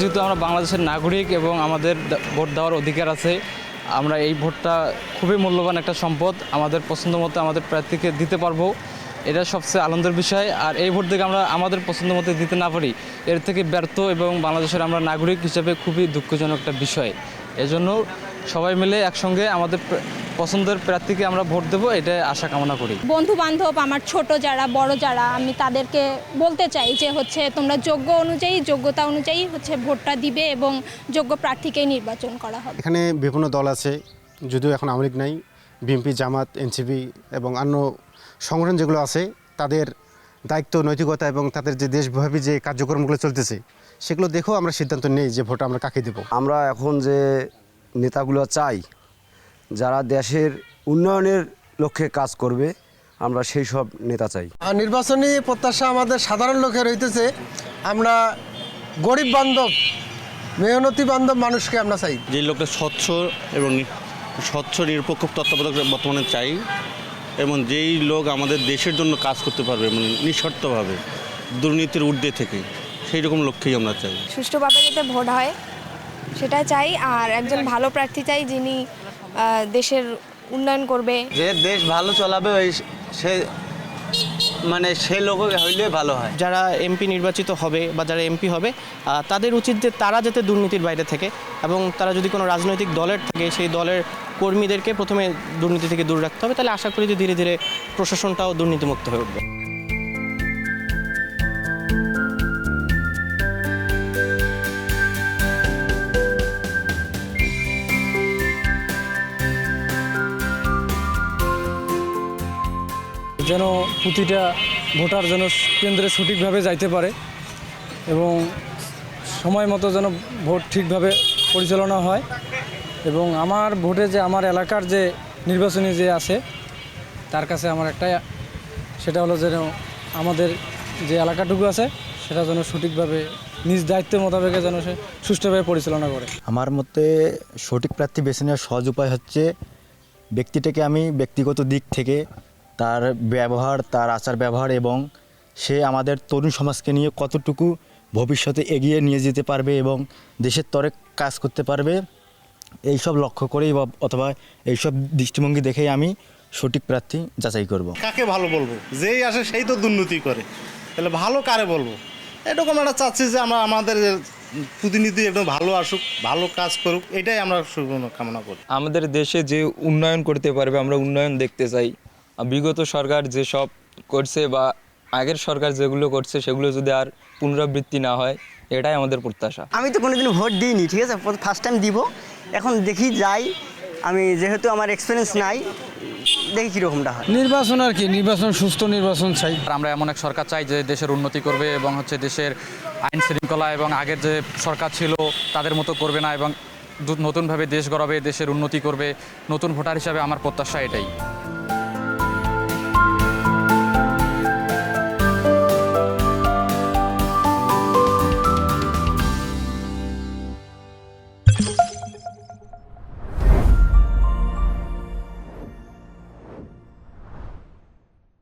যেহেতু আমরা বাংলাদেশের নাগরিক এবং আমাদের ভোট দেওয়ার অধিকার আছে, আমরা এই ভোটটা খুবই মূল্যবান একটা সম্পদ, আমাদের পছন্দ মতো আমাদের প্রার্থীকে দিতে পারবো, এটা সবচেয়ে আনন্দের বিষয়। আর এই ভোট থেকে আমরা আমাদের পছন্দ মতো দিতে না পারি, এর থেকে ব্যর্থ এবং বাংলাদেশের আমরা নাগরিক হিসেবে খুবই দুঃখজনক একটা বিষয়। এজন্য সবাই মিলে একসঙ্গে আমাদের পছন্দের প্রার্থীকে আমরা ভোট দেবো, এটা আশা কামনা করি। বন্ধু বান্ধব, আমার ছোট যারা বড় যারা, আমি তাদেরকে বলতে চাই যে তোমরা যোগ্যতা অনুযায়ী ভোটটা দিবে এবং যোগ্য প্রার্থীকেই নির্বাচন করা হবে। এখানে বিভিন্ন দল আছে, যদিও এখন আওয়ামী লীগ নাই, বিএনপি, জামাত, এনসিপি এবং অন্য সংগঠন যেগুলো আছে, তাদের দায়িত্ব, নৈতিকতা এবং তাদের যে দেশব্যাপী যে কার্যক্রমগুলো চলতেছে সেগুলো দেখেও আমরা সিদ্ধান্ত নেই যে ভোট আমরা কাকে দেব। আমরা এখন যে নেতাগুলো চাই, যারা দেশের উন্নয়নের লক্ষ্যে কাজ করবে, আমরা সেই সব নেতা চাই। নির্বাচনী প্রত্যাশা আমাদের সাধারণ লোকের হইতেছে, আমরা গরিব বান্ধব, মেহনতি বান্ধব মানুষকে আমরা চাই। যে লোকটা স্বচ্ছ নিরপেক্ষ তত্ত্বাবধায়ক বর্তমানে চাই, এবং যেই লোক আমাদের দেশের জন্য কাজ করতে পারবে, মানে নিঃশর্তভাবে, দুর্নীতির ঊর্ধ্বে থেকে, সেই রকম লক্ষ্যেই আমরা চাই। সুষ্ঠুভাবে যাতে ভোট হয় সেটা চাই, আর একজন ভালো প্রার্থী চাই যিনি দেশের উন্নয়ন করবে। যে দেশ ভালো চালাবে সে লোক হইলে ভালো হয়। যারা এমপি নির্বাচিত হবে বা যারা এমপি হবে, তাদের উচিত যে তারা যাতে দুর্নীতির বাইরে থাকে, এবং তারা যদি কোনো রাজনৈতিক দলের থাকে সেই দলের কর্মীদেরকে প্রথমে দুর্নীতি থেকে দূরে রাখতে হবে। তাহলে আশা করি যে ধীরে ধীরে প্রশাসনটাও দুর্নীতিমুক্ত হয়ে উঠবে। যেন প্রতিটা ভোটার যেন কেন্দ্রে সঠিকভাবে যাইতে পারে এবং সময় মতো যেন ভোট ঠিকভাবে পরিচালনা হয়, এবং আমার ভোটে যে আমার এলাকার যে নির্বাচনী যে আছে তার কাছে আমার একটাই, সেটা হলো যেন আমাদের যে এলাকাটুকু আছে সেটা যেন সঠিকভাবে নিজ দায়িত্বের মোতাবেক যেন সে সুষ্ঠুভাবে পরিচালনা করে। আমার মতে সঠিক প্রার্থী বেছে নেওয়ার সহজ উপায় হচ্ছে ব্যক্তিটাকে আমি ব্যক্তিগত দিক থেকে তার ব্যবহার, তার আচার ব্যবহার এবং সে আমাদের তরুণ সমাজকে নিয়ে কতটুকু ভবিষ্যতে এগিয়ে নিয়ে যেতে পারবে এবং দেশের তরে কাজ করতে পারবে, এইসব লক্ষ্য করেই অথবা এইসব দৃষ্টিভঙ্গি দেখেই আমি সঠিক প্রার্থী যাচাই করব। কাকে ভালো বলবো? যেই আসে সেই তো দুর্নীতি করে, তাহলে ভালো কারে বলবো? এরকম আমরা চাচ্ছি যে আমাদের প্রতিনিধি একদম ভালো আসুক, ভালো কাজ করুক, এটাই আমরা কামনা করি। আমাদের দেশে যে উন্নয়ন করতে পারবে আমরা উন্নয়ন দেখতে চাই। বিগত সরকার যেসব করছে বা আগের সরকার যেগুলো করছে সেগুলো যদি আর পুনরাবৃত্তি না হয়, এটাই আমাদের প্রত্যাশা। আমি তো কোনোদিন ভোট দিইনি, ঠিক আছে, ফার্স্ট টাইম দিব, এখন দেখি যাই। আমি যেহেতু আমার এক্সপিরিয়েন্স নাই, দেখি কীরকমটা হয়। নির্বাচন আর কি, নির্বাচন সুস্থ নির্বাচন চাই। আমরা এমন এক সরকার চাই যে দেশের উন্নতি করবে এবং দেশের আইন শৃঙ্খলা এবং আগের যে সরকার ছিল তাদের মতো করবে না, এবং নতুনভাবে দেশ গড়াবে, দেশের উন্নতি করবে। নতুন ভোটার হিসাবে আমার প্রত্যাশা এটাই।